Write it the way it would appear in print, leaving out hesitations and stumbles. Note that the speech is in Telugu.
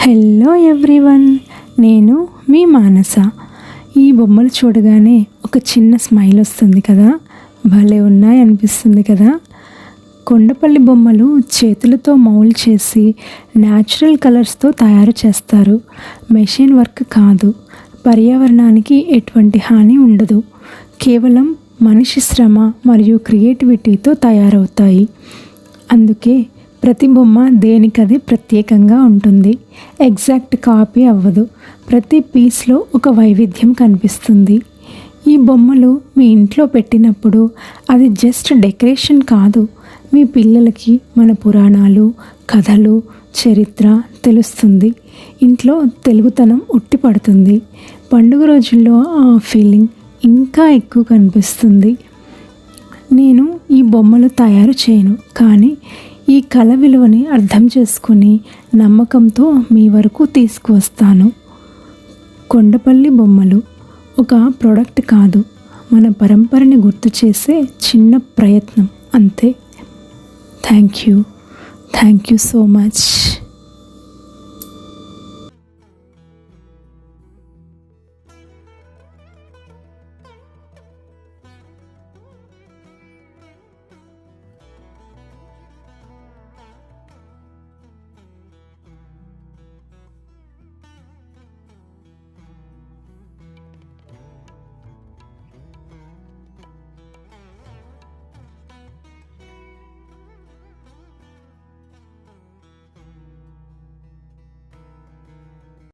హలో ఎవ్రీవన్, నేను మీ మానస. ఈ బొమ్మలు చూడగానే ఒక చిన్న స్మైల్ వస్తుంది కదా, భలే ఉన్నాయి అనిపిస్తుంది కదా. కొండపల్లి బొమ్మలు చేతులతో మౌల్డ్ చేసి న్యాచురల్ కలర్స్తో తయారు చేస్తారు. మెషిన్ వర్క్ కాదు. పర్యావరణానికి ఎటువంటి హాని ఉండదు. కేవలం మనిషి శ్రమ మరియు క్రియేటివిటీతో తయారవుతాయి. అందుకే ప్రతి బొమ్మ దేనికది ప్రత్యేకంగా ఉంటుంది. ఎగ్జాక్ట్ కాపీ అవ్వదు. ప్రతి పీస్లో ఒక వైవిధ్యం కనిపిస్తుంది. ఈ బొమ్మలు మీ ఇంట్లో పెట్టినప్పుడు అది జస్ట్ డెకరేషన్ కాదు. మీ పిల్లలకి మన పురాణాలు, కథలు, చరిత్ర తెలుస్తుంది. ఇంట్లో తెలుగుతనం ఉట్టిపడుతుంది. పండుగ రోజుల్లో ఆ ఫీలింగ్ ఇంకా ఎక్కువ కనిపిస్తుంది. నేను ఈ బొమ్మలు తయారు చేయను, కానీ ఈ కళ విలువని అర్థం చేసుకుని నమ్మకంతో మీ వరకు తీసుకువస్తాను. కొండపల్లి బొమ్మలు ఒక ప్రోడక్ట్ కాదు, మన పరంపరని గుర్తు చేసే చిన్న ప్రయత్నం అంతే. Thank you so much.